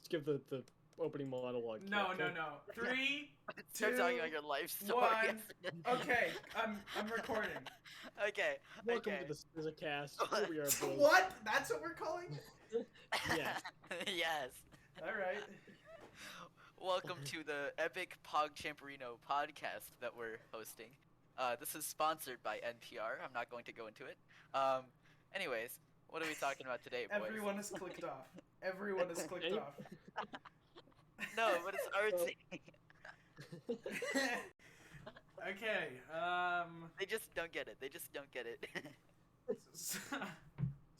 give the opening monologue. No, here, no, okay? no. 3, Start 2, talking about your life story. 1. Okay, I'm recording. Okay. Welcome Okay. to the Cast. Here we are, boys. What? That's what we're calling it? Yes. Yes. All right. Welcome to the Epic Pog Champerino podcast that we're hosting. This is sponsored by NPR. I'm not going to go into it. Anyways, what are we talking about today, boys? Everyone has clicked off. Everyone has clicked off. No, but it's artsy. Okay. They just don't get it. They just don't get it.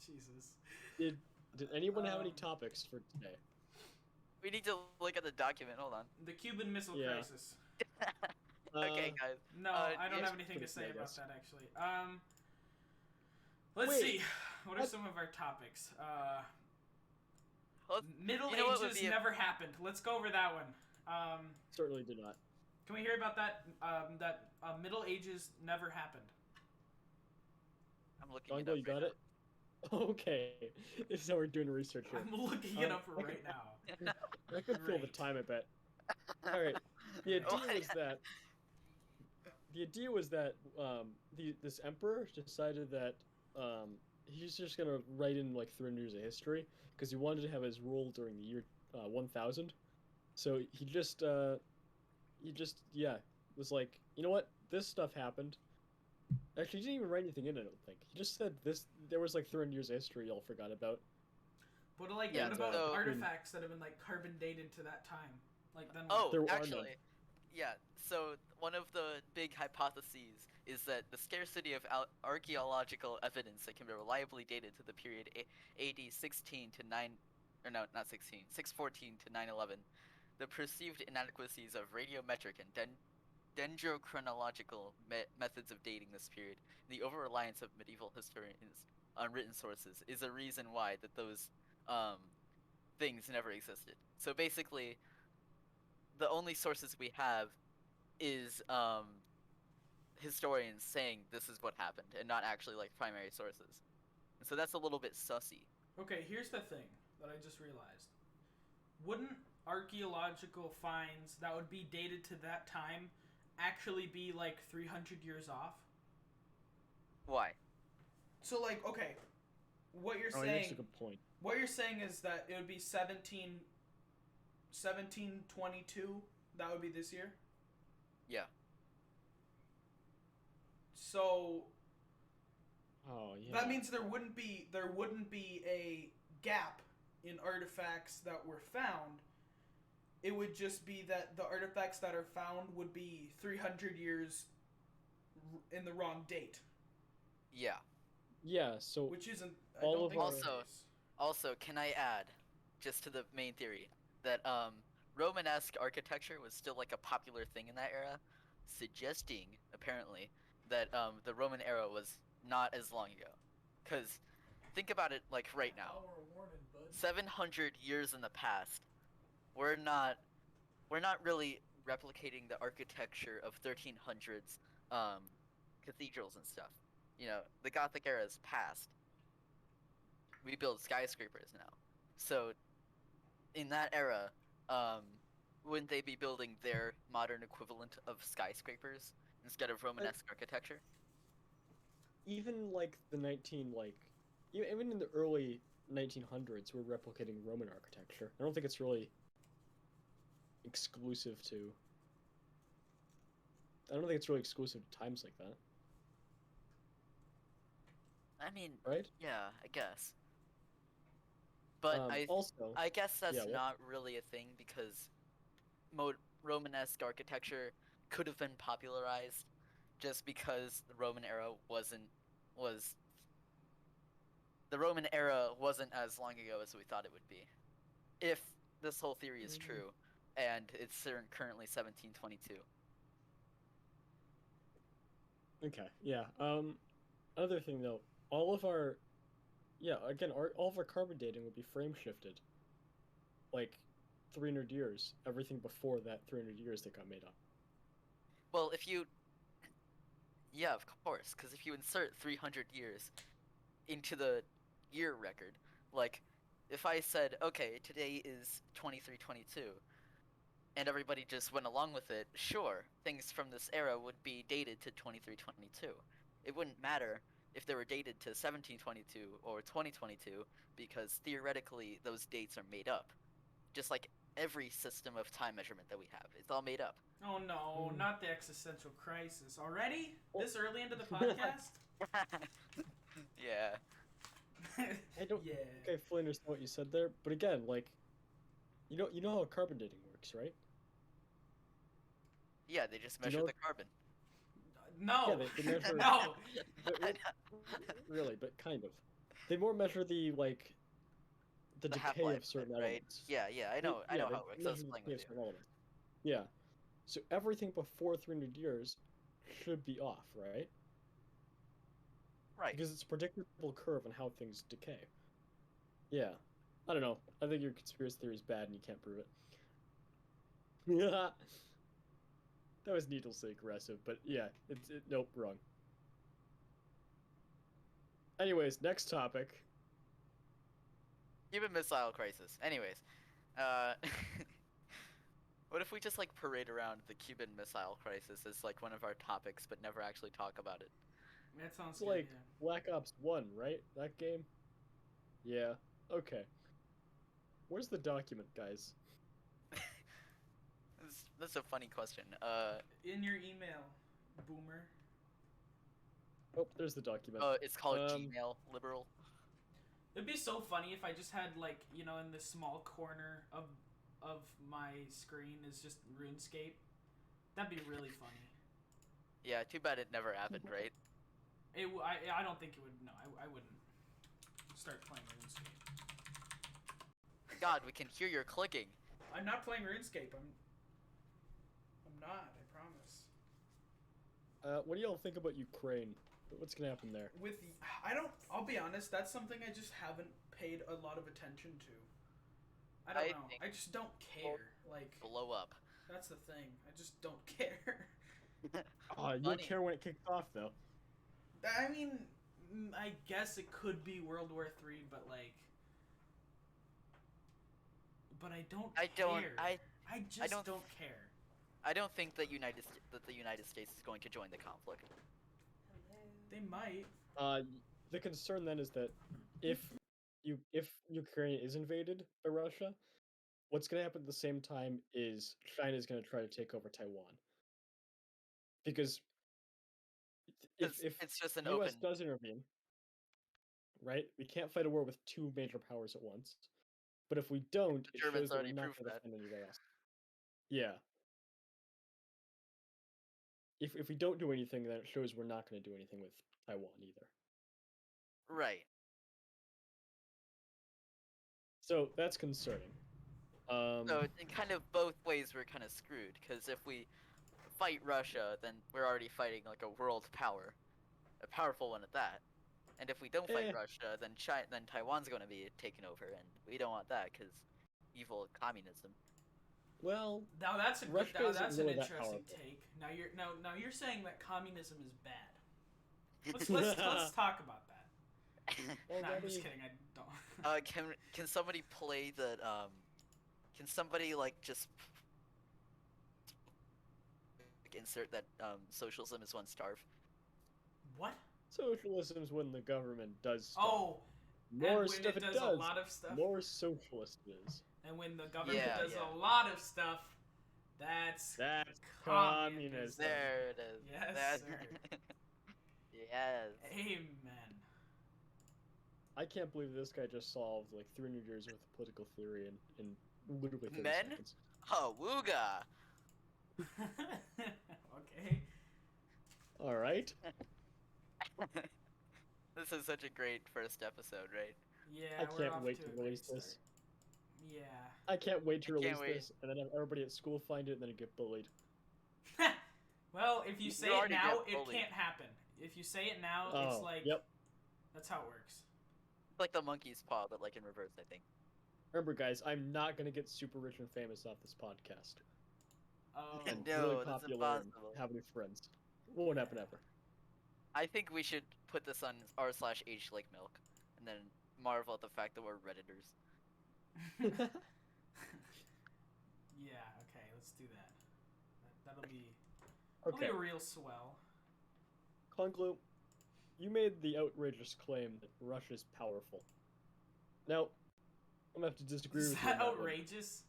Jesus. Did anyone have any Um, topics for today? We need to look at the document. Hold on. The Cuban Missile Yeah. Crisis. Okay, guys. No, I don't yes, have anything to please, say I about guess. that actually. Let's Wait, see. What are what? some of our topics? Well, Middle you know what would Ages be a- never happened. Let's go over that one. Certainly did not. Can we hear about that? Middle Ages never happened. I'm looking John it Doe, up you right got now. it? Okay. This is how we're doing research here. I'm looking it up right now. I could feel the Great. time, I bet. Alright. The idea What? was that this emperor decided that he's just gonna write in like 300 years of history because he wanted to have his rule during the year 1000. So he just was like, you know what, this stuff happened. Actually, he didn't even write anything in it, I don't think. He just said there was like 300 years of history y'all forgot about. But like, Yeah, what about so- artifacts that have been like carbon dated to that time? Like then. Oh, There are none. actually, yeah. So one of the big hypotheses is that the scarcity of archaeological evidence that can be reliably dated to the period AD 16 to 9, or no, not 16, 614 to 911, the perceived inadequacies of radiometric and dendrochronological methods of dating this period, the over-reliance of medieval historians on written sources is a reason why that those things never existed. So basically, the only sources we have is historians saying this is what happened and not actually like primary sources. And so that's a little bit sussy. Okay, here's the thing that I just realized. Wouldn't archaeological finds that would be dated to that time actually be like 300 years off? Why? So like, okay, what you're Oh, he saying. makes a good point. What you're saying is that it would be 1722. That would be this year. Yeah. So Oh yeah. that means there wouldn't be a gap in artifacts that were found. It would just be that the artifacts that are found would be 300 years in the wrong date, Yeah. Yeah. So which isn't. I All don't of think our- that's the Also- case. Also, can I add, just to the main theory, that Romanesque architecture was still like a popular thing in that era, suggesting apparently that the Roman era was not as long ago. Because think about it like right now, 700 years in the past, we're not really replicating the architecture of 1300s cathedrals and stuff. You know, the Gothic era is past. We build skyscrapers now. So, in that era, wouldn't they be building their modern equivalent of skyscrapers instead of Romanesque architecture? even like even in the early 1900s, we're replicating Roman architecture. I don't think it's really exclusive to. I don't think it's really exclusive to times like that, I mean, right? yeah, I guess. But Also, I guess that's yeah, what? not really a thing because Romanesque architecture could have been popularized just because the Roman era wasn't as long ago as we thought it would be. If this whole theory is true, and it's currently 1722. Okay, yeah. Another thing though, all of our carbon dating would be frame shifted. Like 300 years, everything before that 300 years that got made up. Well, yeah, of course, because if you insert 300 years into the year record, like if I said, okay, today is 2322, and everybody just went along with it, sure, things from this era would be dated to 2322. It wouldn't matter if they were dated to 1722 or 2022, because theoretically those dates are made up. Just like every system of time measurement that we have, it's all made up. Oh no, Hmm. not the existential crisis. Already? Oh. This early into the podcast? Yeah. I don't Yeah. think I fully understand what you said there, but again, like, you know how carbon dating works, right? Yeah, they just Do you measure know? the carbon. No. Yeah, they measure. No. Really, but kind of. They more measure the like the The decay half-life, of certain right? elements. Yeah, I know Yeah, how they it works. I was measure the playing decay with of you. certain elements. Yeah. So everything before 300 years should be off, right? Right. Because it's a predictable curve on how things decay. Yeah. I don't know. I think your conspiracy theory is bad and you can't prove it. Yeah. That was needlessly aggressive, but yeah, nope, wrong. Anyways, next topic. Cuban Missile Crisis. Anyways, uh, what if we just like parade around the Cuban Missile Crisis as like one of our topics, but never actually talk about it? That sounds It's good, like yeah. Black Ops 1, right? That game? Yeah. Okay. Where's the document, guys? That's a funny question. In your email, boomer. Oh, there's the document. It's called Um, Gmail liberal. It'd be so funny if I just had like, you know, in the small corner of my screen is just RuneScape. That'd be really funny. Yeah, too bad it never happened, right? I don't think it would. No, I wouldn't start playing RuneScape. God, we can hear your clicking. I'm not playing RuneScape. I'm not. I promise. what do y'all think about Ukraine? What's gonna happen there? I'll be honest. That's something I just haven't paid a lot of attention to. I I don't know. think I just don't care. Like Blow up. that's the thing. I just don't care. You Funny. care when it kicked off, though. I mean, I guess it could be World War III, but like, but I don't. I don't. Care. I I just don't- don't care. I don't think that the United States is going to join the conflict. They might. The concern then is that if Ukraine is invaded by Russia, what's gonna happen at the same time is China's gonna try to take over Taiwan. Because if It's just an the US open. does intervene, right? We can't fight a war with two major powers at once. But if we don't, The it Germans shows that we're already not proved going to that. defend anybody else. Yeah. If we don't do anything, then it shows we're not going to do anything with Taiwan either. Right. So that's concerning. So in kind of both ways, we're kind of screwed because if we fight Russia, then we're already fighting like a world power, a powerful one at that. And if we don't fight Eh. Russia, then then Taiwan's going to be taken over, and we don't want that because evil communism. Well, Now that's a good. Russia Now isn't that's an really that interesting powerful. take. Now you're saying that communism is bad. Let's talk about that. No, I'm already, just kidding. I don't. Can somebody play the Can somebody like just insert that socialism is one starve? What? socialism's when the government does stuff. Oh, More and when stuff it does does, a lot of stuff. more socialist it is. And when the government Yeah, does yeah. a lot of stuff, that's Communism. There it is. Yes, That- sir. Yes. Amen. I can't believe this guy just solved like 300 years worth of political theory in literally 30 Men? seconds. Oh, wooga. Okay. All right. This is such a great first episode, right? Yeah. I we're can't off wait to to a great release start. this. Yeah. I can't wait to I can't release wait. this, and then have everybody at school find it, and then get bullied. Well, if you You say it already now, get it bullied. can't happen. If you say it now, Oh, it's like yep. that's how it works. Like the monkey's paw, but like in reverse, I think. Remember, guys, I'm not gonna get super rich and famous off this podcast. Oh. And No, really that's popular and impossible. have any friends. Won't happen ever. I think we should put this on r/h Lake Milk, and then marvel at the fact that we're redditors. Yeah, okay, let's do that. That'll be Okay, real swell. Konglu, you made the outrageous claim that Russia's powerful. Now, I'm gonna have to disagree Is with you on that that one. outrageous?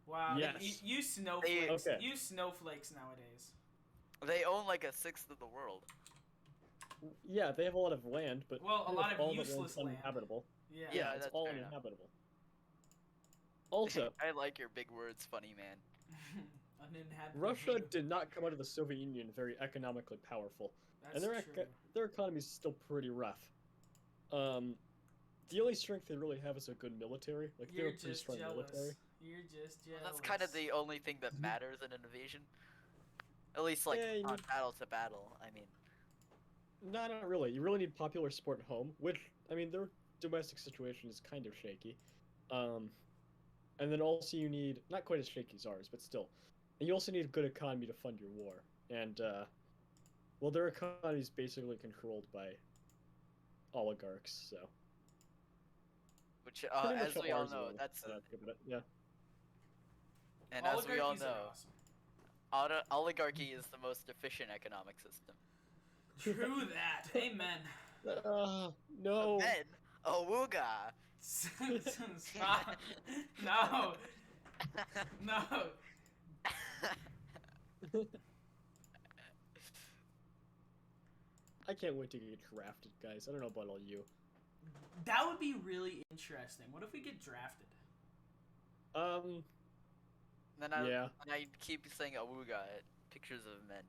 Wow, Yes. you snowflakes, Okay. you snowflakes nowadays. They own like a sixth of the world. Yeah, they have a lot of land, but Well, a pretty lot much of all of it useless land. uninhabitable. Yeah. Yeah, It's that's all fair enough. uninhabitable. Also, I like your big words, funny man. Uninhabitable. Russia did not come out of the Soviet Union very economically powerful, That's and true. their economy is still pretty rough. The only strength they really have is a good military. Like they're You're a pretty just strong jealous. military. You're just jealous. Well, that's kind of the only thing that matters in an invasion. At least, like, Yeah, you on need- battle to battle. I mean, No, not really. You really need popular support at home, which I mean their domestic situation is kind of shaky. And then also you need not quite as shaky as ours, but still. And you also need a good economy to fund your war. And well, their economy is basically controlled by oligarchs, so. which, Pretty much as how we all ours know, is, that's give it yeah. and as we all Oligarchies are know, awesome. oligarchy is the most efficient economic system. True that. Amen. No. Men, awooga. Stop. No. No. I can't wait to get drafted, guys. I don't know about all you. That would be really interesting. What if we get drafted? Then I Yeah. and I keep saying awooga at pictures of men,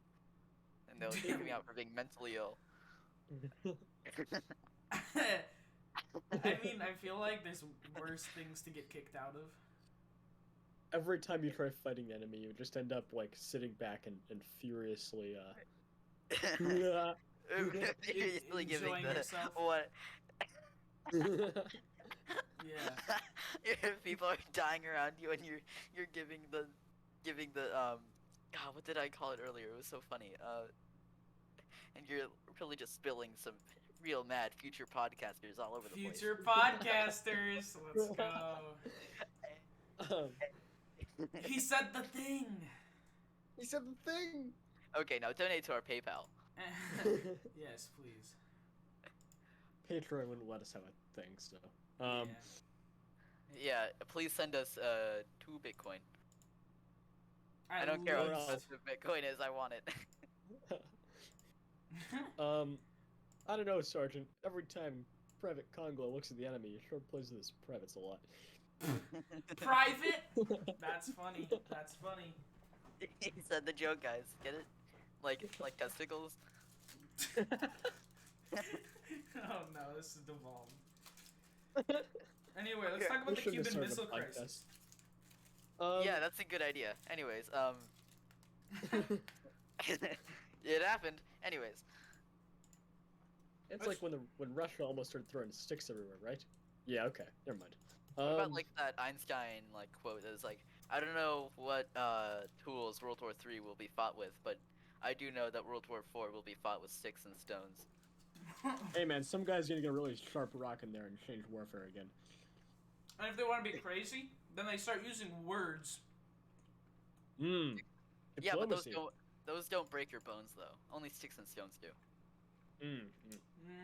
and they'll kick me out for being mentally ill. I mean, I feel like there's worse things to get kicked out of. Every time you try fighting the enemy, you just end up like sitting back and furiously Seriously giving Enjoying the yourself. what? Yeah. If people are dying around you and you're giving the God, what did I call it earlier? It was so funny. And you're really just spilling some real mad future podcasters all over the place. Future podcasters. Let's go. He said the thing. He said the thing. Okay, now donate to our PayPal. Yes, please. Patreon wouldn't let us have a thing, so. Yeah. Yeah, please send us 2 Bitcoin. I At don't care how least. expensive Bitcoin is. I want it. I don't know, Sergeant. Every time Private Congo looks at the enemy, he sure plays with his privates a lot. Private? That's funny. That's funny. He said the joke, guys. Get it? Like testicles. Oh no, this is devolved. Anyway, let's talk about We the shouldn't have Cuban started Missile a podcast. Crisis. Yeah, that's a good idea. Anyways, it happened. Anyways, It's like when Russia almost started throwing sticks everywhere, right? Yeah, okay, never mind. what about like that Einstein like quote that was like, I don't know what tools World War III will be fought with, but I do know that World War IV will be fought with sticks and stones. Hey man, some guy's gonna get a really sharp rock in there and change warfare again. And if they want to be crazy, then they start using words. Yeah, but Diplomacy. those don't break your bones though. Only sticks and stones do.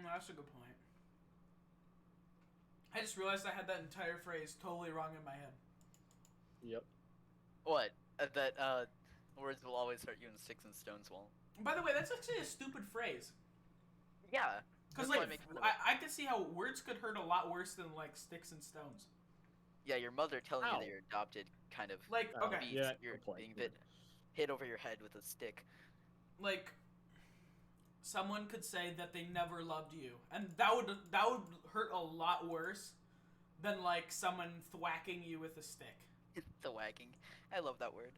That's a good point. I just realized I had that entire phrase totally wrong in my head. Yep. What? That words will always hurt you and sticks and stones won't. By the way, that's actually a stupid phrase. Yeah. Because that's why like, I make fun of it. I can see how words could hurt a lot worse than like sticks and stones. Yeah, your mother telling you Ow. that you're adopted kind of Like, Oh, okay, beats yeah, you're good point, being yeah. hit over your head with a stick. like someone could say that they never loved you, and that would hurt a lot worse than like someone thwacking you with a stick. The wagging. I love that word.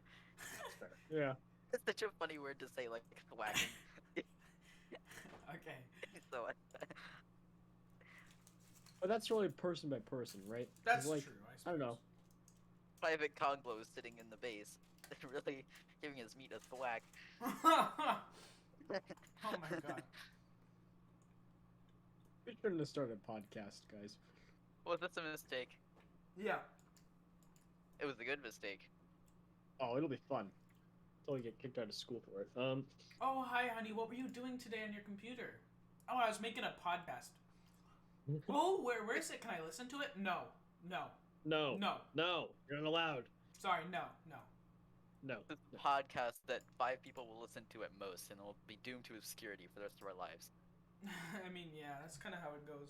Yeah. It's such a funny word to say, like thwacking. Okay, So But that's really person by person, right? 'Cause, that's like, true. I don't know. Private Conglo is sitting in the base, really giving his meat a thwack. Oh my god. We shouldn't have started a podcast, guys. Was this a mistake? Yeah. It was a good mistake. Oh, it'll be fun. Until we get kicked out of school for it. Oh, hi, honey. What were you doing today on your computer? Oh, I was making a podcast. Oh, where is it? Can I listen to it? No. No. No. No. No. You're not allowed. Sorry, no. No. No. This is a podcast that 5 people will listen to at most, and will be doomed to obscurity for the rest of our lives. I mean, yeah, that's kind of how it goes.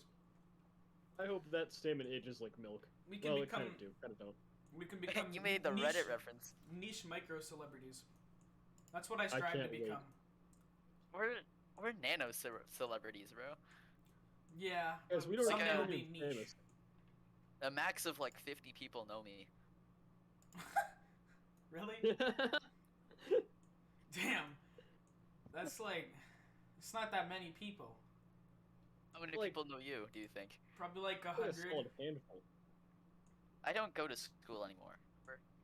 I hope that statement ages like milk. We can Well, become. it kind of do. Kind of don't. We can become. You made the niche, Reddit reference. Niche micro celebrities. That's what I strive to can't wait. become. We're nano celebrities, bro. Yeah. Guys, but we don't someday really we'll need be to be niche. famous. A max of like 50 people know me. Really? Damn. That's like. It's not that many people. How many Like- people know you, do you think? Probably like Like a 100. solid handful. I don't go to school anymore.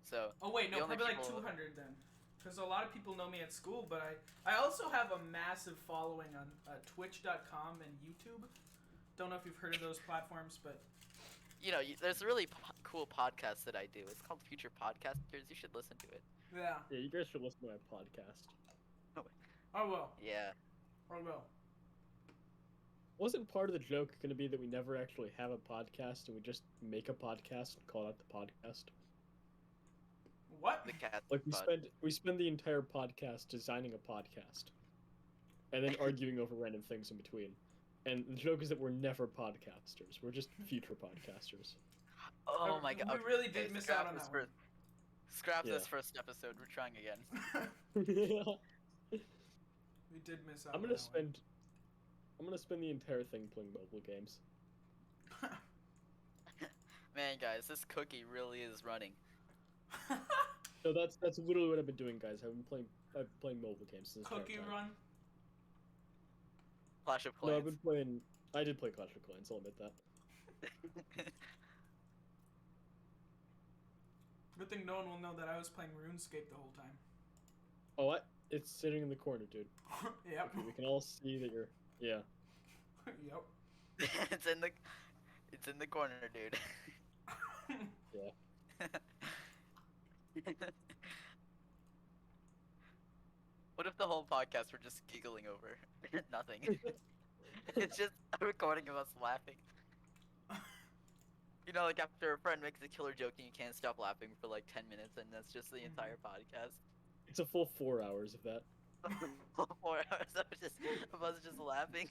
So, Oh wait, no, The only probably like people- 200 then. Because a lot of people know me at school, but I also have a massive following on Twitch.com and YouTube. Don't know if you've heard of those platforms, but you know, there's a really cool podcast that I do. It's called Future Podcasters. You should listen to it. yeah. Yeah, you guys should listen to my podcast. I will. Yeah. I will. Wasn't part of the joke going to be that we never actually have a podcast and we just make a podcast and call it the podcast? What? The cat. Like pod. we spend the entire podcast designing a podcast, and then arguing over random things in between. And the joke is that we're never podcasters. We're just future podcasters. Oh my god. We really did okay, miss scrap out on this that one. Scrap this Yeah. first episode. We're trying again. We did miss out. I'm on gonna that spend the entire thing playing mobile games. one. Man, guys, this cookie really is running. So that's literally what I've been doing, guys. I've been playing mobile games since Cookie time. run. Clash of No, I've Clans. been playing. I did play Clash of Clans. I'll admit that. Good thing no one will know that I was playing RuneScape the whole time. Oh, what? It's sitting in the corner, dude. Yep. Okay, we can all see that you're. Yeah. Yep. it's in the corner, dude. What if the whole podcast were just giggling over nothing? It's just a recording of us laughing. You know, like after a friend makes a killer joke and you can't stop laughing for like 10 minutes, and that's just the entire podcast. It's a full 4 hours of that. 4 hours of us just laughing.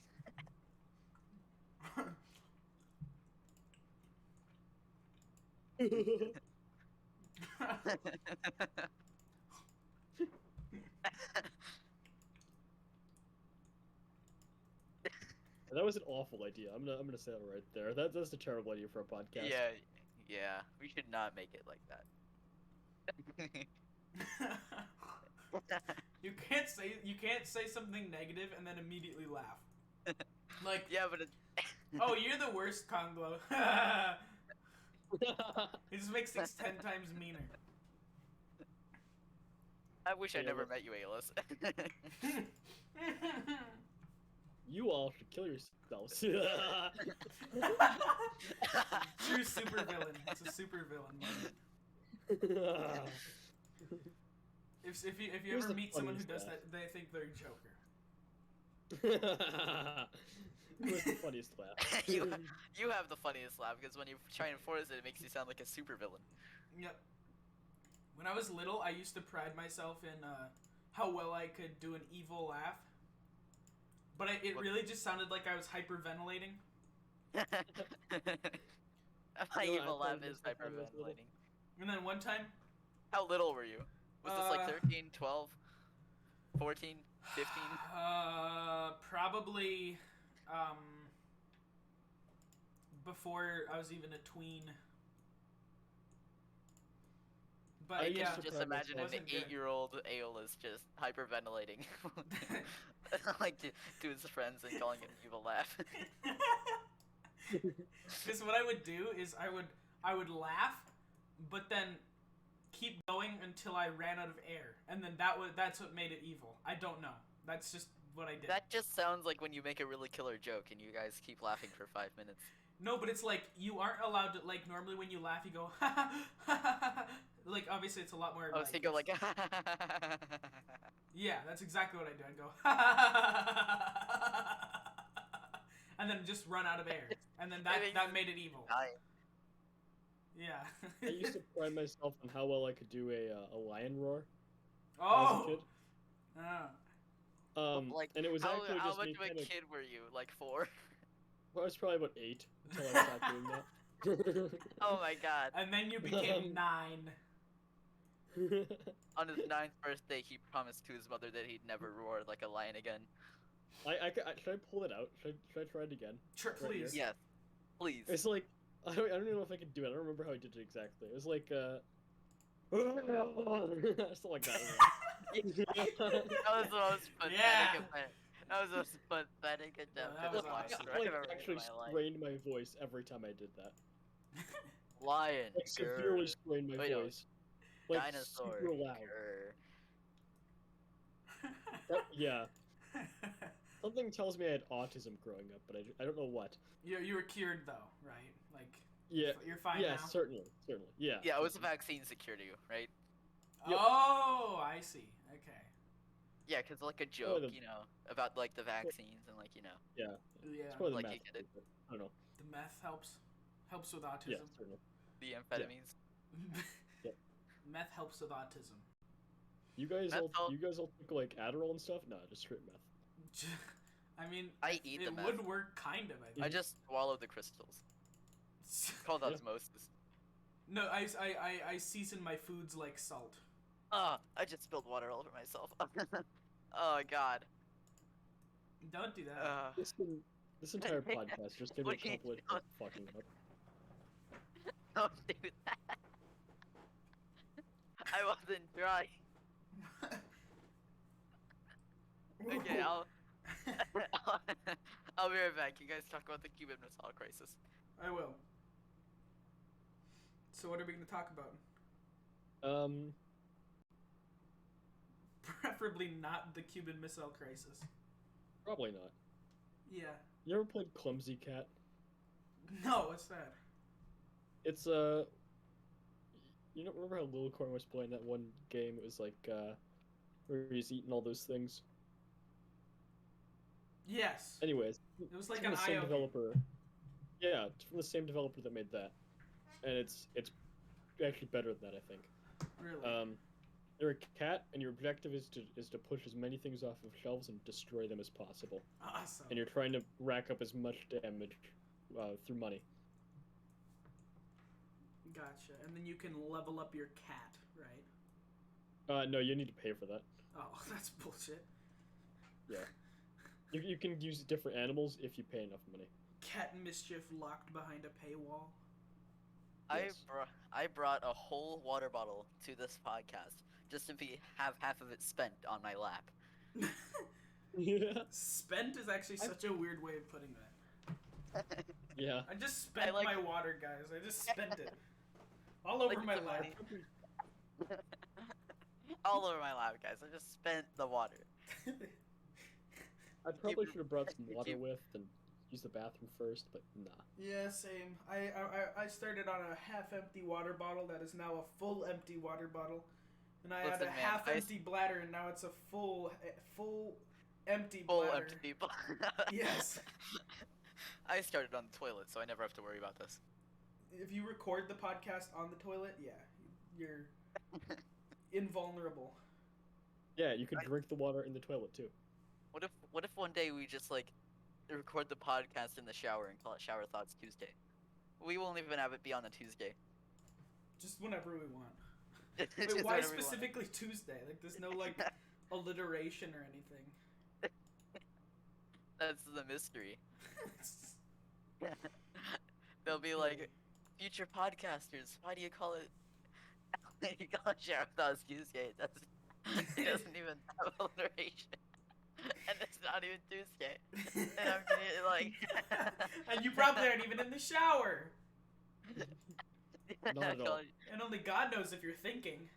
That was an awful idea. I'm gonna say that right there. That's a terrible idea for a podcast. Yeah, we should not make it like that. You can't say something negative and then immediately laugh. Like, Yeah, but it, oh, you're the worst, Konglo. It just makes things 10 times meaner. I wish I Yeah, never but- met you, Alis. You all should kill yourselves. True super villain. It's a super villain moment. If you Here's ever the meet someone who funniest does laugh. that, they think they're Joker. Who has the funniest laugh? you have the funniest laugh because when you try and force it, it makes you sound like a supervillain. Yep. When I was little, I used to pride myself in how well I could do an evil laugh. But it What- really just sounded like I was hyperventilating. My You know, evil I laugh thought is this was when I was little. hyperventilating. And then one time, How little were you? Was this like Uh, 13, 12, 14, 15? probably before I was even a tween. But I yeah, used to Just pride imagine an myself- Wasn't good. 8-year-old Aeolus just hyperventilating. Like to his friends and calling it an evil laugh. because what I would do is I would laugh, but then keep going until I ran out of air, and then that's what made it evil. I don't know. That's just what I did. That just sounds like when you make a really killer joke and you guys keep laughing for 5 minutes. No, but it's like you aren't allowed to, like, normally when you laugh you go ha ha ha ha ha. Like obviously it's a lot more I was thinking like yeah, that's exactly what I do. I'd go ha ha ha ha and then just run out of air. And then that made it evil. Yeah. I used to pride myself on how well I could do a lion roar as a kid. like, and it was how actually just much me of a kinda... kid were you? Like 4? Well, I was probably about 8 until I stopped doing that. Oh my god. And then you became 9. On his 9th birthday, he promised to his mother that he'd never roar like a lion again. Should I pull it out? Should I try it again? Please. Yes. Please. It's like I don't even know if I could do it. I don't remember how I did it exactly. It was like something like that. That was the most pathetic event. That was the most pathetic attempt that at was a awesome. monster I I've ever heard in actually my life. strained my voice every time I did that. Lion. Like severely grr. strained my Wait, no. voice. Like Dinosaur. super loud. grr. Yeah. Something tells me I had autism growing up, but I don't know what. You were cured though, right? Like Yeah. you're fine Yeah, now. certainly. Yeah. Yeah, it was a vaccine secured you, right? Yep. Oh, I see. Okay. Yeah, cause like a joke, you know, about like the vaccines and like, you know. Yeah. Yeah. It's probably the Like, meth. you get it. I don't know. The meth helps with autism. Yeah, certainly. The amphetamines. Yep. Meth helps with autism. You guys Meth all take like Adderall and stuff? No, just straight meth. I mean, I eat the it meth. would work kind of. I think. I just swallow the crystals. Called Yeah. osmosis. No, I season my foods like salt. Ah, I just spilled water all over myself. Oh god. Don't do that. This entire podcast just gave me a What are you compilation of fucking up. Don't do that. I wasn't trying. Okay, I'll be right back. You guys talk about the Cuban Missile Crisis. I will. So what are we going to talk about? Preferably not the Cuban Missile Crisis. Probably not. Yeah. You ever played Clumsy Cat? No, what's that? It's you don't remember how Littlecorn was playing that one game? It was like where he's eating all those things. Yes. Anyways, It was like it's from an the same IO. developer. Yeah, it's from the same developer that made that, and it's actually better than that, I think. Really? You're a cat, and your objective is to push as many things off of shelves and destroy them as possible. Awesome. And you're trying to rack up as much damage through money. Gotcha. And then you can level up your cat, right? No, you need to pay for that. Oh, that's bullshit. Yeah. You can use different animals if you pay enough money. Cat mischief locked behind a paywall. Yes. I brought a whole water bottle to this podcast just to have half of it spent on my lap. Yeah. Spent is actually such a weird way of putting that. Yeah. I just spent like my it. water, guys. I just spent it. All over Like my it's a lap. money. All over my lap, guys. I just spent the water. I probably should have brought some Keep- water with and use the bathroom first, but nah. Yeah, same. I started on a half-empty water bottle that is now a full empty water bottle, and I had Listen, a man, half-empty bladder, and now it's a full empty Full bladder. empty bladder. Yes. I started on the toilet, so I never have to worry about this. If you record the podcast on the toilet, yeah, you're invulnerable. Yeah, you could drink the water in the toilet too. What if one day we just like record the podcast in the shower and call it Shower Thoughts Tuesday? We won't even have it be on a Tuesday. Just whenever we want. Just Wait, why whenever we want. specifically Tuesday? Like, there's no like alliteration or anything. That's the mystery. They'll be like, future podcasters, why do you call it? You call it Shower Thoughts Tuesday. It doesn't even have alliteration. And it's not even Tuesday. And I'm getting like. And you probably aren't even in the shower. Not at all. And only God knows if you're thinking.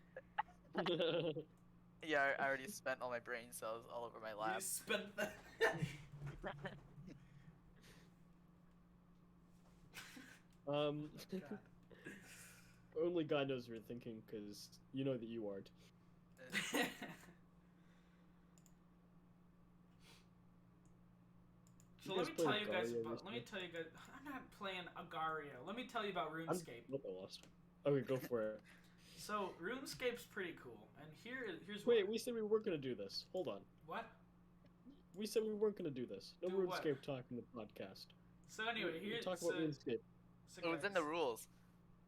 Yeah, I already spent all my brain cells all over my You lap. spent the... God. Only God knows what you're thinking, because you know that you aren't. So You let guys me played tell you guys Agario about. Let me recently? tell you guys. I'm not playing Agario. Let me tell you about I'm RuneScape. what the lost. Okay, go for it. So RuneScape's pretty cool, and here's Wait, why. we said we weren't gonna do this. Hold on. What? We said we weren't gonna do this. No Do what? RuneScape talk in the podcast. So anyway, We here. talk So, about RuneScape. so It was in the guys, rules.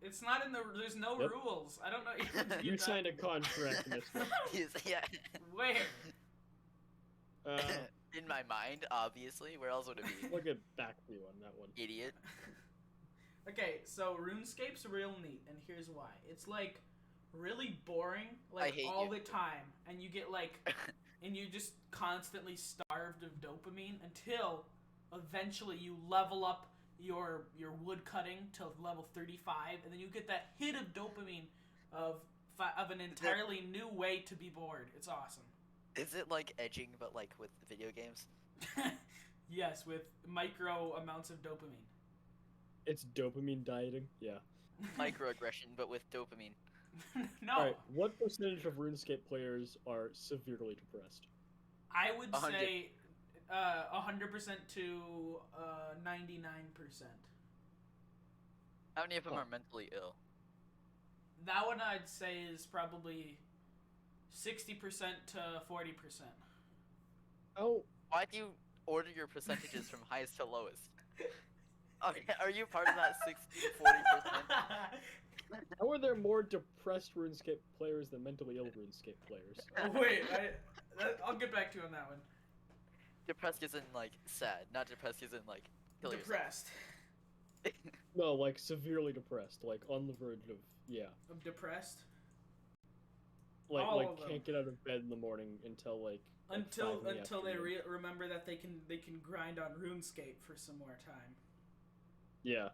It's not in the. There's no Yep. rules. I don't know. What You you're signed a talking contract, mister. Yeah. about. Where? In my mind, obviously. Where else would it be? I'll get back to you on that one. Idiot. Okay, so RuneScape's real neat, and here's why. It's like really boring, I like hate all you. the time, and you get like, and you're just constantly starved of dopamine until eventually you level up your wood cutting to level 35, and then you get that hit of dopamine of an entirely new way to be bored. It's awesome. Is it like edging, but like with video games? Yes, with micro amounts of dopamine. It's dopamine dieting. Yeah. Microaggression, but with dopamine. No, All right. What percentage of RuneScape players are severely depressed? I would 100. say 100% to 99%. How many of them Oh. are mentally ill? That one I'd say is probably 60% to 40%. Oh, Why do you order your percentages from highest to lowest? Are you part of that 60 to 40%? how are there more depressed RuneScape players than mentally ill RuneScape players? Oh wait, I'll get back to you on that one. Depressed isn't like sad, not depressed isn't like kill yourself. Depressed. No, like severely depressed, like on the verge of I'm depressed. like All like of them. can't get out of bed in the morning until like Until 5 in the until they afternoon. remember that they can grind on RuneScape for some more time, Yeah.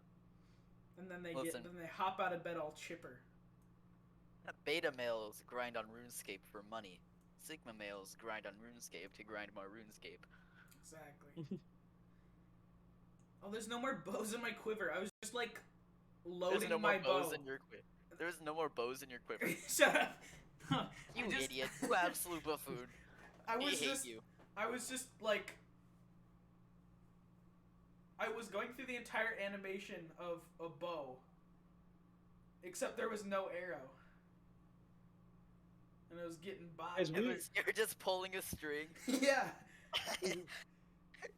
and then they Listen. hop out of bed all chipper. Beta males grind on RuneScape for money. Sigma males grind on RuneScape to grind more RuneScape. Exactly. Oh, there's no more bows in my quiver. I was just like There's loading no my more bows bow. in your quiver. There's no more bows in your quiver. Shut up. You I just- idiot. You absolute buffoon. I We was hate just you. I was just like I was going through the entire animation of a bow. Except there was no arrow. And I was getting by. Guys, we- You're just pulling a string. Yeah.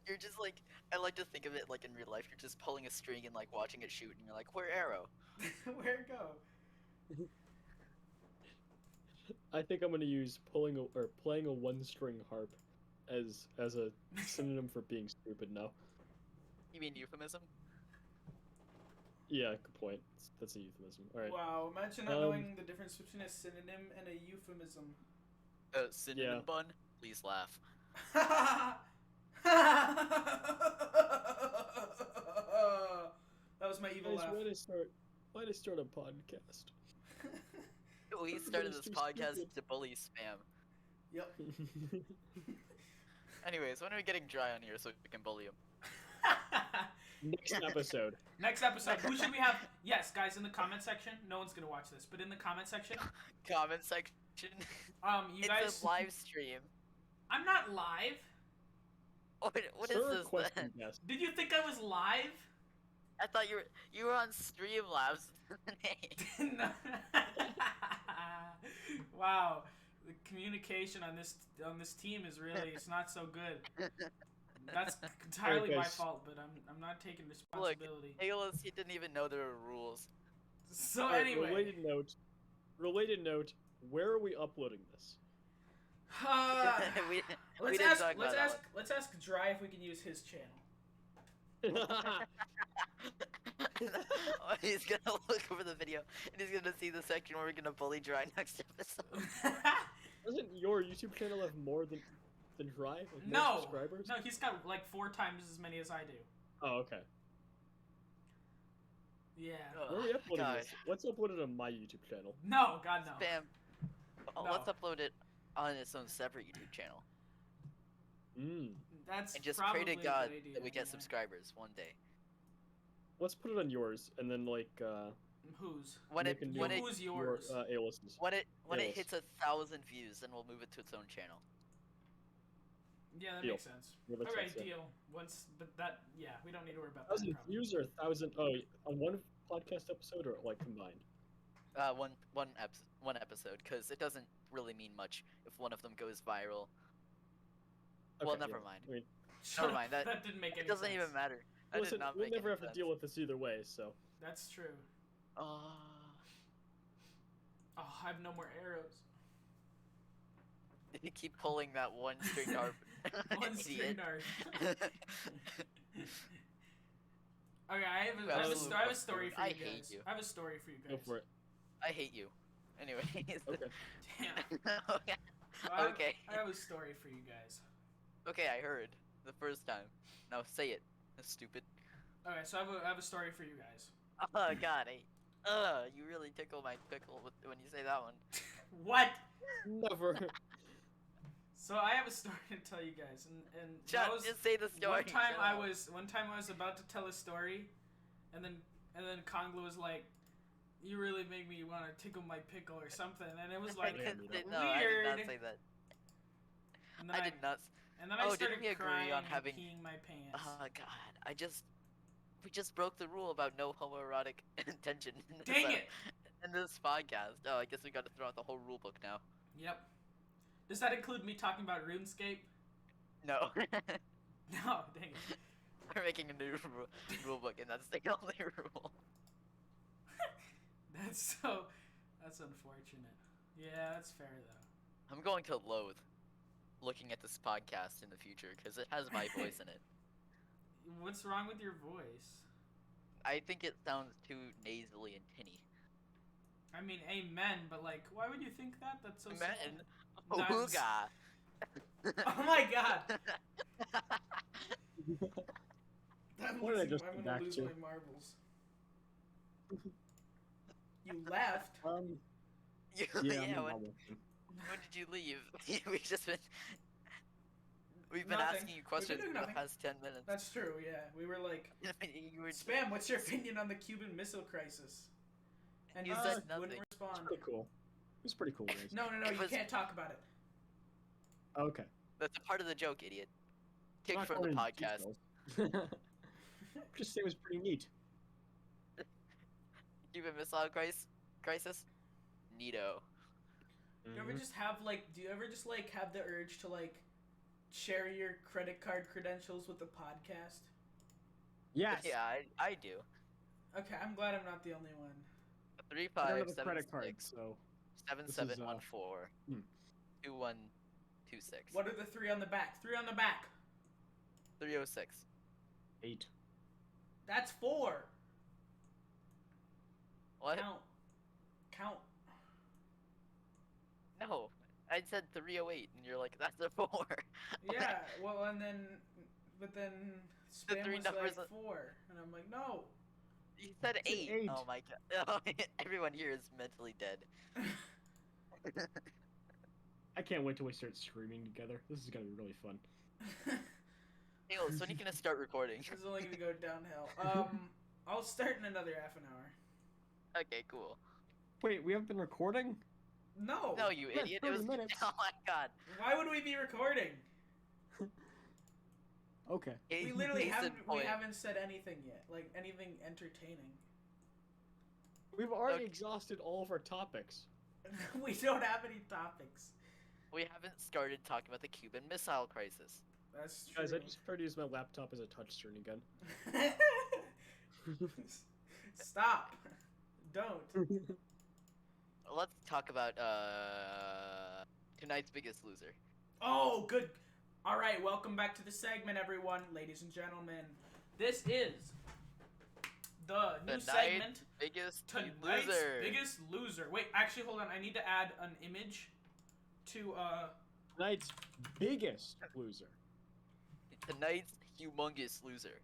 You're just like, I like to think of it like in real life. You're just pulling a string and like watching it shoot, and you're like, where arrow? Where'd it go? I think I'm gonna use playing a one-string harp as a synonym for being stupid now. You mean euphemism? Yeah, good point. That's a euphemism. All right. Wow, imagine not knowing the difference between a synonym and a euphemism. Synonym Yeah. bun? Please laugh. That was my evil Guys, laugh. why did I start a podcast? We started That's this too podcast stupid. to bully spam. Yep. Anyways, when are we getting dry on here so we can bully him? Next episode. Next episode, who should we have? Yes, guys, in the comment section. No one's gonna watch this, but in the comment section, Comment section. you It's guys. a live stream. I'm not live. What is Sir, this question then? guest. Did you think I was live? I thought you were on Streamlabs. Wow, the communication on this team is really it's not so good. That's entirely my guys. fault, but I'm not taking Look, responsibility. Ayla, he didn't even know there were rules. So Alright, anyway, related note. Where are we uploading this? we let's didn't ask talk about that let's ask Dry if we can use his channel. Oh, he's gonna look over the video and he's gonna see the section where we're gonna bully Dry next episode. Doesn't your YouTube channel have more than Dry? Like more No, subscribers? no, he's got like 4 times as many as I do. Oh, okay. Yeah. Where are we uploading God. this? Let's upload it on my YouTube channel. No, God no. Spam. Oh, No. let's upload it on its own separate YouTube channel Mm. That's and just probably pray to a God good idea, that we get yeah. subscribers one day. let's put it on yours, and then like Whose? When it make a new when it Who's your yours? A-listers. when it Yes. hits 1,000 views, then we'll move it to its own channel. Yeah, that Deal. makes sense. Yeah, All that's right, sense, yeah. deal. Yeah, we don't need to worry about that. 1,000 Probably. views or 1,000? Oh, on one podcast episode or like combined? One episode, because it doesn't really mean much if one of them goes viral. Well, Okay, never yeah. mind. I mean, Never mind. That didn't make any it doesn't sense. even matter. That listen, did not we'll make never any have to sense. deal with this either way. So That's true. Oh, Oh, I have no more arrows. you keep pulling that one string harp. One string Idiot. dart. Okay, I have a story for you I guys. hate you. I have a story for you guys. go for it. I hate you. Anyways. Okay. Damn. Okay. So I have- Okay. I have a story for you guys. Okay, I heard the first time. Now say it. That's stupid. Okay, so I have a story for you guys. Oh God, you really tickle my pickle when you say that one. What? Never. So I have a story to tell you guys, and Shut. that was Just say the story. one time Shut up. one time I was about to tell a story, and then Kongla was like, "You really make me want to tickle my pickle" or something, and it was like Yeah, No, I did not weird. say that. And then I did not. And then Oh, I started didn't we agree crying on and having- peeing my pants. Oh God, we just broke the rule about no homoerotic intention. Dang it! In this podcast. Oh, I guess we got to throw out the whole rule book now. Yep. Does that include me talking about RuneScape? No. No, dang it. We're making a new rule book, and that's the only rule. That's unfortunate. Yeah, that's fair though. I'm going to loathe looking at this podcast in the future because it has my voice in it. What's wrong with your voice? I think it sounds too nasally and tinny. I mean, amen, but like, why would you think that? That's so sad. Man, That's- ooga. Oh my god! I'm What did I losing, just I'm come gonna back lose to? my marbles. You left. Yeah, yeah, I'm when almost. did you leave? We've been Nothing. asking you questions doing for the nothing. past 10 minutes. That's true. Yeah, we were like, You were Spam. What's your opinion on the Cuban Missile Crisis? And You you said just wouldn't nothing. It's respond. pretty cool. It's pretty cool, guys. No, It you was- can't talk about it. Okay. That's a part of the joke, idiot. Kicked Not from the going into podcast. details. Just say it was pretty neat. Cuban Missile Crisis? Neato. Do you ever just have have the urge to like share your credit card credentials with the podcast? Yes. Yeah, I do. Okay, I'm glad I'm not the only one. I don't have a credit card, 3576 so 7714 hmm. 2126 What are the three on the back? 3 on the back. 306. 8. That's 4. What? Count. No, I said 308, and you're like, that's a 4. Yeah. Well, but then The spam three was numbers like 4, and I'm like, no. You said It's an 8. 8. Oh my god. Everyone here is mentally dead. I can't wait till we start screaming together. This is gonna be really fun. Hey, so when are you gonna start recording? This is only gonna go downhill. I'll start in another half an hour. Okay, cool. Wait, we haven't been recording? No. No, you Yeah, idiot. 30 minutes. Oh my god. Why would we be recording? Okay. We literally Case in point. haven't said anything yet, like anything entertaining. We've already Okay. exhausted all of our topics. We don't have any topics. We haven't started talking about the Cuban Missile Crisis. That's true. Guys, I just tried to use my laptop as a touchscreen again. Stop. Don't. Let's talk about tonight's biggest loser. Oh, good. All right, welcome back to the segment, everyone, ladies and gentlemen. This is the new Tonight's segment. biggest Tonight's loser. biggest loser. Wait, actually, hold on. I need to add an image to Tonight's biggest loser. Tonight's humongous loser.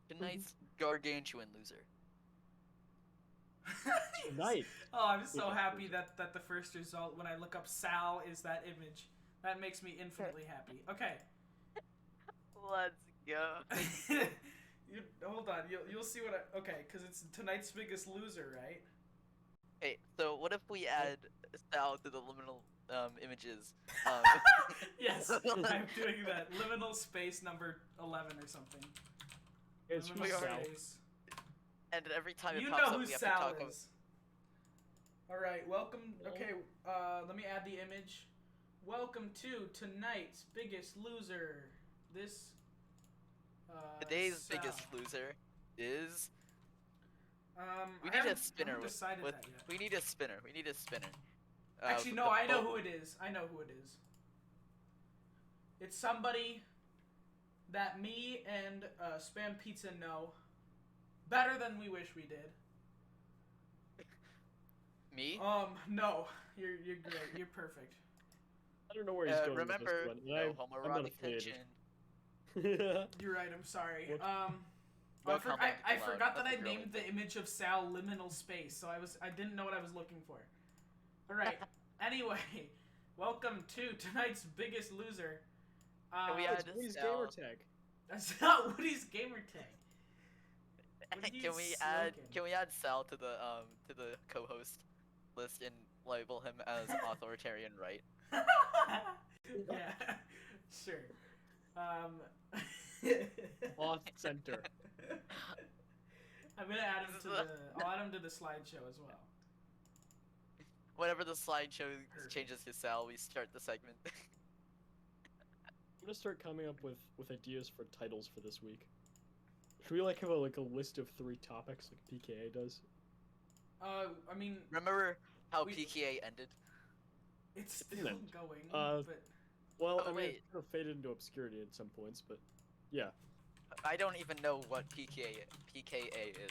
Tonight's gargantuan loser. Tonight. Oh, I'm so Biggest happy loser. that the first result when I look up Sal is that image. That makes me infinitely happy. Okay. Let's go. Hold on. You'll see what I. Okay, because it's tonight's biggest loser, right? Hey, so what if we add Sal to the liminal images? Yes, I'm doing that. Liminal space number 11 or something. It's Liminal we are- Sal. space. And every time it You pops know up, who we have to Sal talk about. is. All right, welcome. No. Okay, let me add the image. Welcome to tonight's biggest loser. This. Today's Sal. biggest loser is. We I need a haven't spinner. decided with, that yet. We need a spinner. We need a spinner. Actually, no, I know who it is. I know who it is. It's somebody that me and Spam Pizza know better than we wish we did. Me? No, you're great. You're perfect. I don't know where he's going Remember, with this no one. I'm not homoerotic affiliated. tension. You're right. I'm sorry. What? No I comment I allowed. forgot that That's I a girly named the thing. image of Sal liminal space, so I didn't know what I was looking for. All right. Anyway, welcome to tonight's biggest loser. Can we It's add Woody's Sal? gamer tag. That's not Woody's gamer tag. What are you Can we add smoking? Sal to the co-host list and label him as authoritarian right? Yeah, sure. Off center. I'm gonna add him to the. I'll add him to the slideshow as well. Whenever the slideshow Perfect. changes to Sal, we start the segment. I'm gonna start coming up with ideas for titles for this week. Should we like have a list of 3 topics like PKA does? I mean, Remember how We- PKA ended? it's still Didn't. going, but Well, Oh, I mean, wait. it kind of faded into obscurity at some points, but yeah. I don't even know what PKA is.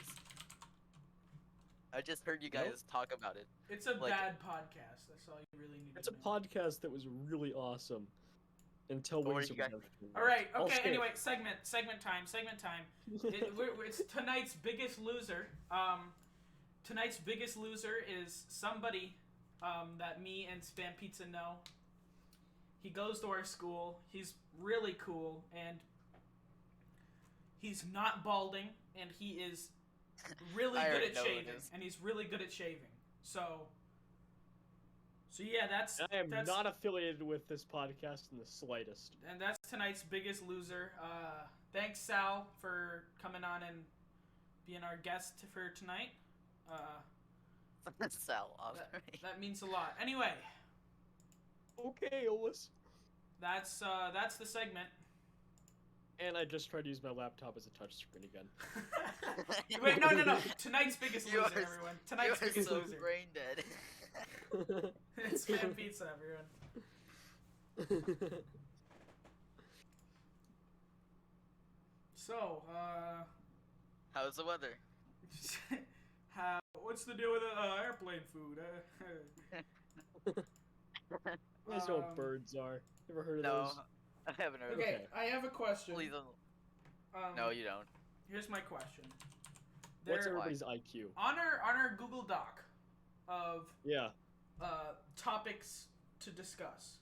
I just heard you guys talk about it. it's a Like- bad podcast. That's all you really need It's a to know. podcast that was really awesome until But what Wings do of you got- Redemption. All right. I'll Okay. skip. Anyway, segment time. It's tonight's biggest loser. Tonight's biggest loser is somebody that me and Spam Pizza know. He goes to our school. He's really cool, and he's not balding, and he is really I good already at know who it shaving, is. and he's really good at shaving. So yeah, that's I am that's, not affiliated with this podcast in the slightest. and that's tonight's biggest loser. Thanks, Sal, for coming on and being our guest for tonight. Sal, alright. That means a lot. Anyway, Okay, Olis. that's the segment. And I just tried to use my laptop as a touchscreen again. Wait, no. Tonight's biggest You loser, are- everyone. You Tonight's are biggest so loser. brain dead. It's Spam Pizza, everyone. So, How's the weather? what's the deal with airplane food? You guys know what birds are. Ever heard of No, those? I haven't heard. Okay, Okay. I have a question. Please don't. Um, No, you don't. Here's my question. What's There- everybody's IQ? on our Google Doc of Yeah. topics to discuss.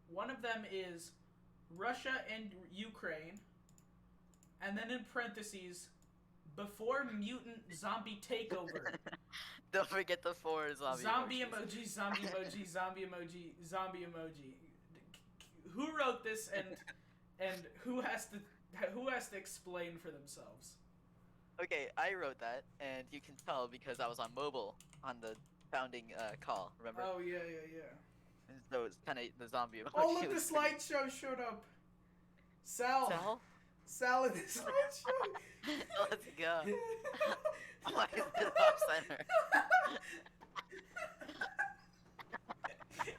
One of them is Russia and Ukraine, and then in parentheses, before mutant zombie takeover. Don't forget the 4 zombie emojis. Zombie emoji, zombie emoji, zombie emoji, zombie emoji. Who wrote this and who has to explain for themselves? Okay, I wrote that, and you can tell because I was on mobile on the founding call. Remember? Oh yeah. And so it's kind of the zombie emoji. Oh look, the was pretty- slideshow showed up. Sal Sal? in the slideshow. Let's go. Why is it off center?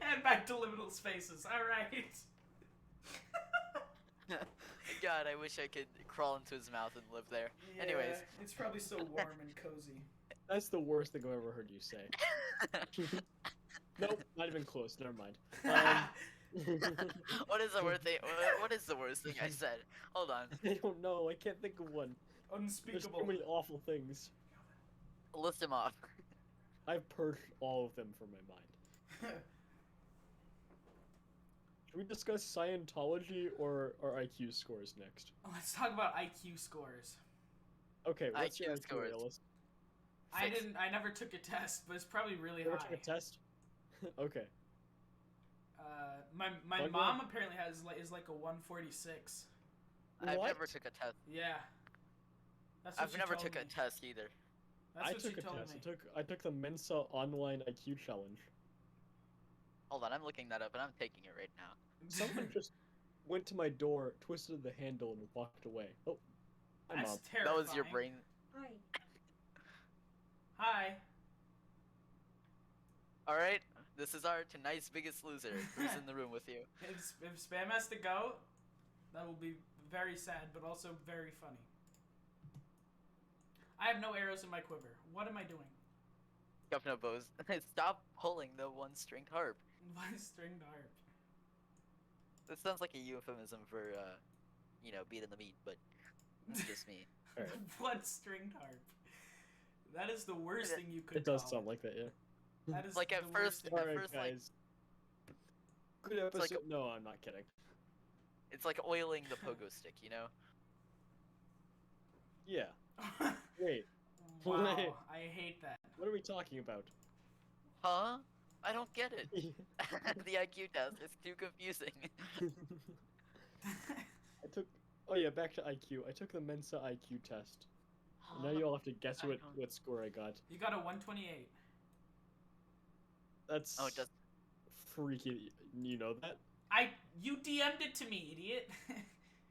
And back to liminal spaces. All right. God, I wish I could crawl into his mouth and live there. Yeah, Anyways. it's probably so warm and cozy. That's the worst thing I've ever heard you say. Nope, not even close. Never mind. What is the worst thing? What is the worst thing I said? Hold on. I don't know. I can't think of one. There's Unspeakable. too many awful things. List them off. I've purged all of them from my mind. Should we discuss Scientology or our IQ scores next? Let's talk about IQ scores. Okay, what's your IQ IQ, scores. Alice? I never took a test, but it's probably really Never high. took a test? Okay. My Fun mom one? apparently is like a 146. I've What? never took a test. Yeah. That's what I've she never told took me. a test either. That's I what took she a told test. me. I took the Mensa online IQ challenge. Hold on, I'm looking that up and I'm taking it right now. Someone just went to my door, twisted the handle, and walked away. Oh, hi, That's Mom. terrifying. That was your brain. Hi. Hi. All right, this is our tonight's biggest loser. Who's in the room with you? If Spam has to go, that will be very sad, but also very funny. I have no arrows in my quiver. What am I doing? Governor Bose, stop pulling the one-stringed harp. One stringed harp. This sounds like a euphemism for, beating the meat, but that's just me. Alright. One stringed harp. That is the worst thing you could It does call sound like that, yeah. That is Like, at the first- worst thing. At Alright, first, like- guys. Good episode. like No, I'm not kidding. It's like oiling the pogo stick, you know? Yeah. Wait, Wow, Wait. I hate that. what are we talking about? Huh? I don't get it. The IQ test is too confusing. I took. Oh yeah, back to IQ. I took the Mensa IQ test. And now you all have to guess I what don't- score I got. You got a 128. That's Oh, it does. freaky. You know that? You DM'd it to me, idiot.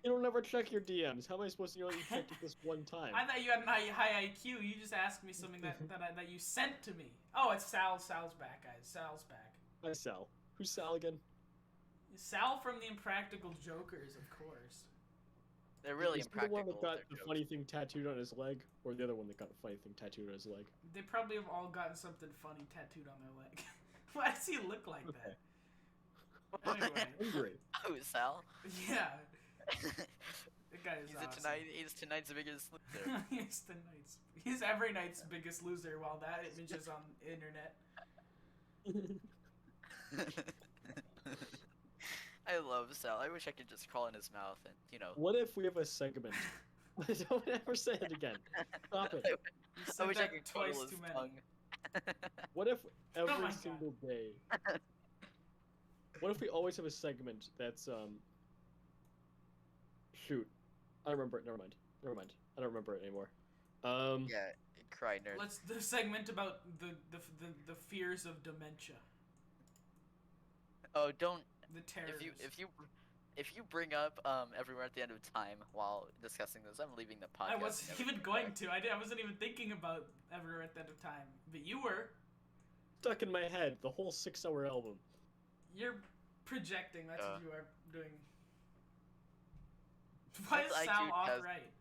You don't ever check your DMs. How am I supposed to know that you checked it this one time? I thought you had my high IQ. You just asked me something that you sent to me. Oh, it's Sal. Sal's back, guys. Sal's back. Hi, Sal. Who's Sal again? Sal from the Impractical Jokers, of course. They're really Is he the one impractical. that got with the their funny thing tattooed on his leg, or the other one that got the funny thing tattooed on his leg? They probably have all gotten something funny tattooed on their leg. Why does he look like Okay. that? Anyway, Angry. Oh, Sal. yeah, that guy is awesome. He's tonight's biggest loser. He's every night's biggest loser. While that image is on the internet. I love Sal. I wish I could just crawl in his mouth and, What if we have a segment? Don't ever say it again. Stop it. You I said wish I that could twice cuddle his too many. tongue. What if Oh my every God. single day? What if we always have a segment that's Shoot, I don't remember it. Never mind. I don't remember it anymore. Yeah, cry nerd. Let's the segment about the fears of dementia. Oh, don't. The terrors. If you bring up everywhere at the end of time while discussing this, I'm leaving the podcast. I wasn't Never even come going back. to. I wasn't even thinking about Everywhere at the End of Time. But you were. Stuck in my head. The whole 6-hour album. You're projecting. That's what Uh. you are doing. Why is What's Sal IQ off test? right?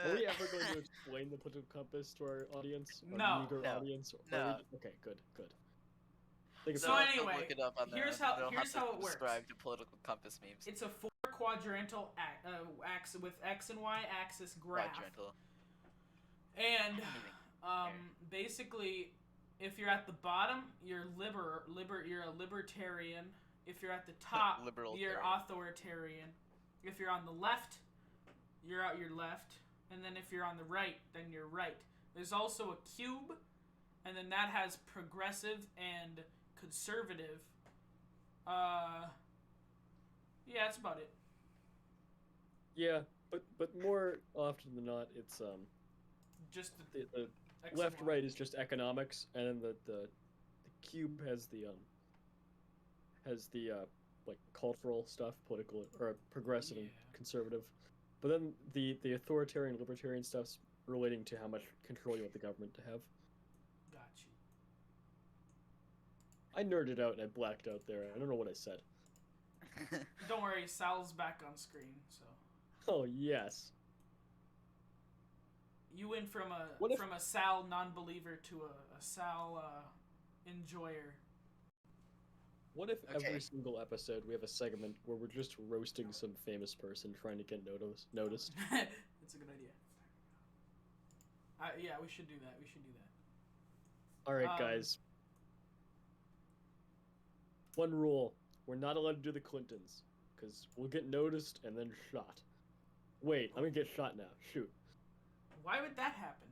Are we ever going to explain the political compass to our audience? Our No. meager No. audience? Or No. Okay, good. Think So about it. anyway, look it up on here's there. how- They'll here's have to how it works. Subscribe to political compass memes. It's a 4-quadrantal axis with X and Y axis graph. Quadrantal. And care. basically, if you're at the bottom, you're you're a libertarian. If you're at the top, you're Liberal-tarian. authoritarian. If you're on the left, you're out your left. And then if you're on the right, then you're right. There's also a cube, and then that has progressive and conservative. Yeah, that's about it. Yeah, but more often than not, it's Just the the X and left Y. right is just economics, and then the cube has the like cultural stuff, political or progressive and Yeah. conservative. But then the authoritarian libertarian stuff's relating to how much control you want the government to have. Got you. I nerded out and I blacked out there. I don't know what I said. Don't worry, Sal's back on screen, so. Oh yes. You went from What if- a Sal non-believer to a Sal enjoyer. What if Okay. every single episode we have a segment where we're just roasting some famous person trying to get noticed? That's a good idea. Yeah, we should do that. All right, Um, guys. One rule: we're not allowed to do the Clintons, because we'll get noticed and then shot. Wait, I'm gonna get shot now. Shoot. Why would that happen?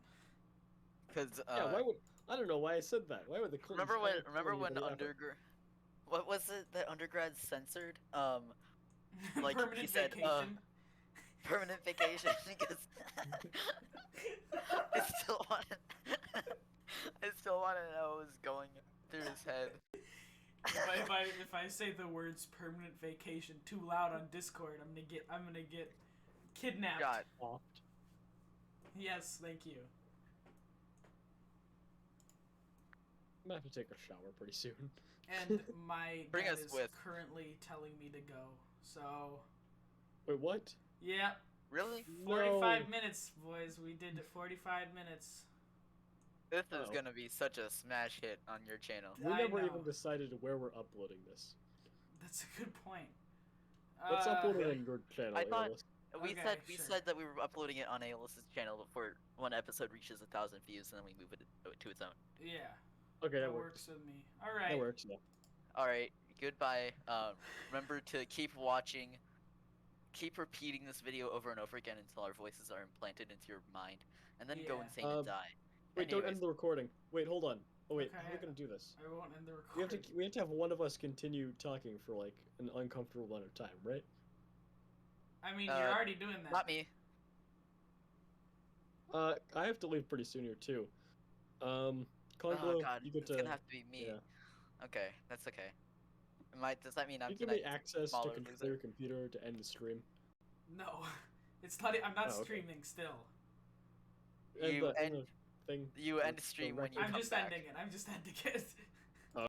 Because Yeah, why would I don't know why I said that. Why would the Clintons? remember when undergrad, what was it that undergrads censored? Like he Permanent said, vacation. permanent vacation because I still want to, I still want to know what was going through his head. If I say the words permanent vacation too loud on Discord, I'm gonna get kidnapped. God. Oft. Yes, thank you. I'm gonna have to take a shower pretty soon. And my Bring dad us is with. currently telling me to go. So Wait, what? yeah, Really? 45 minutes, boys. We did 45 minutes. This is Oh. gonna be such a smash hit on your channel. We I never know. even decided where we're uploading this. That's a good point. Let's upload it really? on your channel. I thought- Airless. We Okay, said sure. said that we were uploading it on Aeolus' channel before one episode reaches 1,000 views, and then we move it to its own. Yeah, Okay, that that works. works with me. All right. That works. Yeah. All right, goodbye. Remember to keep watching, keep repeating this video over and over again until our voices are implanted into your mind, and then go Yeah. insane and die. Wait, don't Anyways. end the recording. Wait, hold on. Oh wait, how are we Okay. gonna do this? I won't end the We have recording. to have one of us continue talking for like an uncomfortable amount of time, right? I mean, you're already doing that. Not me. I have to leave pretty soon here too. Oh Konglo, god, you get it's to. gonna have to be me. Yeah. Okay, that's okay. Does that mean I'm You give tonight me access to smaller control loser? your computer to end the stream. No, it's not. I'm not Oh, okay. streaming still. You End end the thing. you end stream when you I'm come just back. ending it. I'm just ending it.